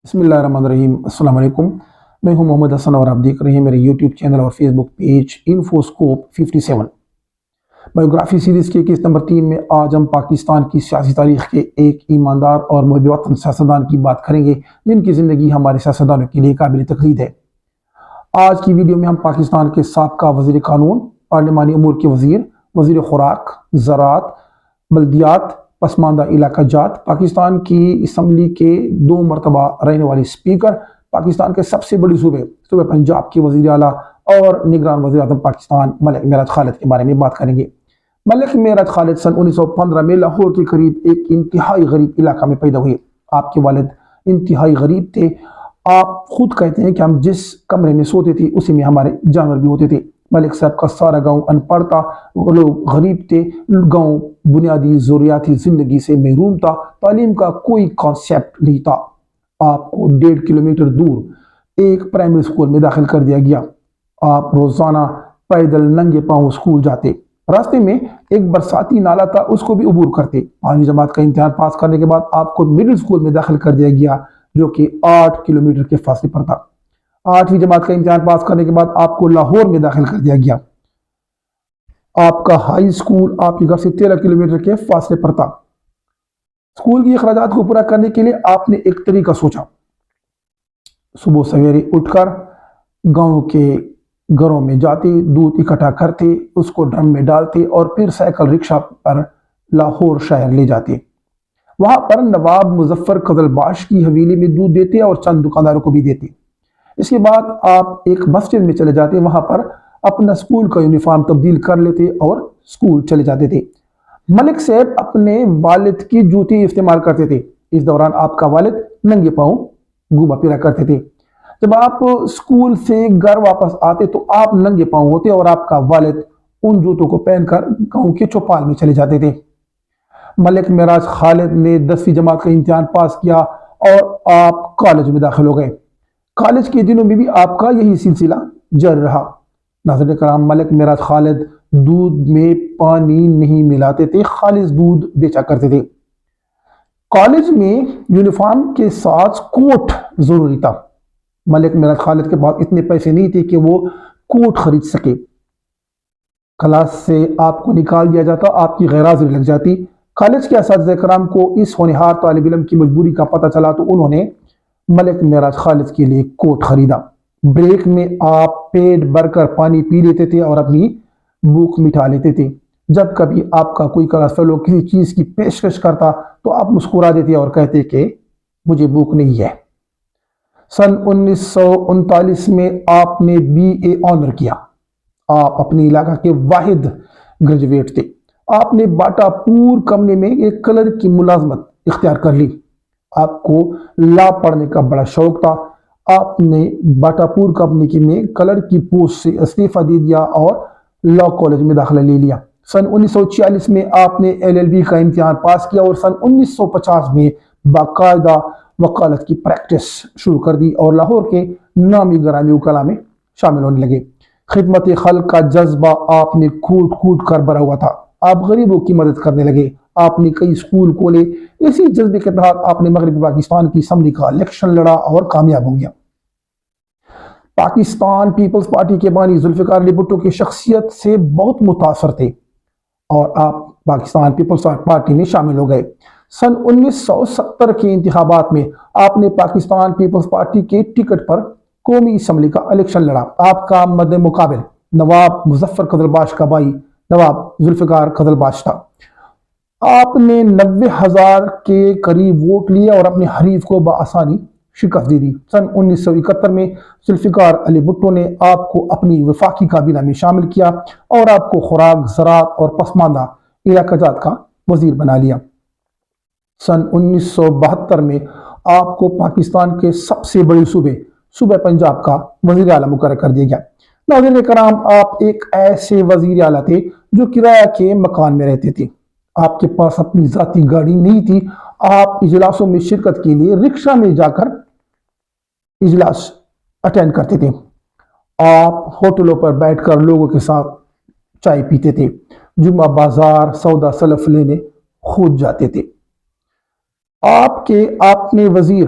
بسم اللہ الرحمن الرحیم۔ السلام علیکم، میں ہوں محمد حسن اور آپ دیکھ رہے ہیں میرے یوٹیوب چینل اور فیس بک پیج انفوسکوپ 57۔ بایوگرافی سیریز کے کس نمبر 3 میں آج ہم پاکستان کی سیاسی تاریخ کے ایک ایماندار اور محب وطن سیاستدان کی بات کریں گے جن کی زندگی ہمارے سیاستدانوں کے لیے قابل تقلید ہے۔ آج کی ویڈیو میں ہم پاکستان کے سابقہ وزیر قانون، پارلیمانی امور کے وزیر، وزیر خوراک، زراعت، بلدیات، پسماندہ علاقہ جات، پاکستان کی اسمبلی کے 2 مرتبہ رہنے والے اسپیکر، پاکستان کے سب سے بڑی صوبے پنجاب کے وزیر اعلیٰ اور نگران وزیر اعظم پاکستان ملک معراج خالد کے بارے میں بات کریں گے۔ ملک معراج خالد سن 1915 میں لاہور کے قریب ایک انتہائی غریب علاقہ میں پیدا ہوئے۔ آپ کے والد انتہائی غریب تھے۔ آپ خود کہتے ہیں کہ ہم جس کمرے میں سوتے تھے اسی میں ہمارے جانور بھی ہوتے تھے۔ ملک صاحب کا سارا گاؤں ان پڑھ تھا، وہ لوگ غریب تھے، گاؤں بنیادی ضروریاتی زندگی سے محروم تھا، تعلیم کا کوئی کانسیپٹ نہیں تھا۔ آپ کو 1.5 کلومیٹر دور ایک پرائمری اسکول میں داخل کر دیا گیا۔ آپ روزانہ پیدل ننگے پاؤں اسکول جاتے۔ راستے میں ایک برساتی نالا تھا، اس کو بھی عبور کرتے۔ 5ویں جماعت کا امتحان پاس کرنے کے بعد آپ کو مڈل اسکول میں داخل کر دیا گیا جو کہ 8 کلومیٹر کے فاصلے پر تھا۔ 8ویں جماعت کا امتحان پاس کرنے کے بعد آپ کو لاہور میں داخل کر دیا گیا۔ آپ کا ہائی اسکول آپ کے گھر سے 13 کلومیٹر کے فاصلے پر تھا۔ اسکول کی اخراجات کو پورا کرنے کے لیے آپ نے ایک طریقہ سوچا۔ صبح سویرے اٹھ کر گاؤں کے گھروں میں جاتے، دودھ اکٹھا کرتے، اس کو ڈرم میں ڈالتے اور پھر سائیکل رکشہ پر لاہور شہر لے جاتے۔ وہاں پر نواب مظفر قزلباش کی حویلی میں دودھ دیتے اور چند دکانداروں کو بھی دیتے۔ اس کے بعد آپ ایک مسجد میں چلے جاتے، وہاں پر اپنا اسکول کا یونیفارم تبدیل کر لیتے اور اسکول چلے جاتے تھے۔ ملک صاحب اپنے والد کی جوتی استعمال کرتے تھے۔ اس دوران آپ کا والد ننگے پاؤں گھوما پھرا کرتے تھے۔ جب آپ اسکول سے گھر واپس آتے تو آپ ننگے پاؤں ہوتے اور آپ کا والد ان جوتوں کو پہن کر گاؤں کے چوپال میں چلے جاتے تھے۔ ملک معراج خالد نے 10ویں جماعت کا امتحان پاس کیا اور آپ کالج میں داخل ہو گئے۔ کالج کے دنوں میں بھی آپ کا یہی سلسلہ جاری رہا۔ ناظرین کرام، ملک معراج خالد دودھ میں پانی نہیں ملاتے تھے، خالص دودھ بیچا کرتے تھے۔ کالج میں یونیفارم کے ساتھ کوٹ ضروری تھا۔ ملک معراج خالد کے پاس اتنے پیسے نہیں تھے کہ وہ کوٹ خرید سکے۔ کلاس سے آپ کو نکال دیا جاتا، آپ کی غیر حاضری لگ جاتی۔ کالج کے اساتذہ کرام کو اس ہونہار طالب علم کی مجبوری کا پتہ چلا تو انہوں نے ملک معراج خالد کے لیے کوٹ خریدا۔ بریک میں آپ پیٹ بھر کر پانی پی لیتے تھے اور اپنی بھوک مٹا لیتے تھے۔ جب کبھی آپ کا کوئی کلاس فیلو کسی چیز کی پیشکش کرتا تو آپ مسکرا دیتے اور کہتے کہ مجھے بھوک نہیں ہے۔ سن 1939 میں آپ نے BA آنر کیا۔ آپ اپنے علاقہ کے واحد گریجویٹ تھے۔ آپ نے باٹا پور کمپنی میں ایک کلرک کی ملازمت اختیار کر لی۔ آپ کو لا پڑھنے کا بڑا شوق تھا۔ آپ نے باٹا پور کمپنی میں کلرک کی پوسٹ سے استعفیٰ دے دیا اور لا کالج میں داخلہ لے لیا۔ سن 1946 میں آپ نے LLB کا امتحان پاس کیا اور سن 1950 میں باقاعدہ وکالت کی پریکٹس شروع کر دی اور لاہور کے نامی گرامی وکلاء میں شامل ہونے لگے۔ خدمت خلق کا جذبہ آپ نے کھوٹ کھوٹ کر بھرا ہوا تھا۔ آپ غریبوں کی مدد کرنے لگے۔ آپ نے کئی اسکول کھولے۔ اسی جذبے کے تحت آپ نے مغربی پاکستان کی اسمبلی کا الیکشن لڑا اور کامیاب ہو گیا۔ پاکستان پیپلز پارٹی کے بانی ذوالفقار علی بھٹو کی شخصیت سے بہت متاثر تھے اور آپ پاکستان پیپلز پارٹی میں شامل ہو گئے۔ سن 1970 کے انتخابات میں آپ نے پاکستان پیپلز پارٹی کے ٹکٹ پر قومی اسمبلی کا الیکشن لڑا۔ آپ کا مد مقابل نواب مظفر قزلباش کا بھائی نواب ذوالفقار قزلباش تھا۔ آپ نے 90,000 کے قریب ووٹ لیے اور اپنے حریف کو بآسانی شکست دے دی۔ سن 1971 میں ذوالفقار علی بھٹو نے آپ کو اپنی وفاقی کابینہ میں شامل کیا اور آپ کو خوراک، زراعت اور پسماندہ علاقہ جات کا وزیر بنا لیا۔ سن 1972 میں آپ کو پاکستان کے سب سے بڑے صوبہ پنجاب کا وزیر اعلیٰ مقرر کر دیا گیا۔ ناظرین کرام، آپ ایک ایسے وزیر اعلیٰ تھے جو کرایہ کے مکان میں رہتے تھے۔ آپ کے پاس اپنی ذاتی گاڑی نہیں تھی۔ آپ اجلاسوں میں شرکت کے لیے رکشہ میں جا کر اجلاس اٹینڈ کرتے تھے۔ آپ ہوٹلوں پر بیٹھ کر لوگوں کے ساتھ چائے پیتے تھے۔ جمعہ بازار سودا سلف لینے خود جاتے تھے۔ آپ نے وزیر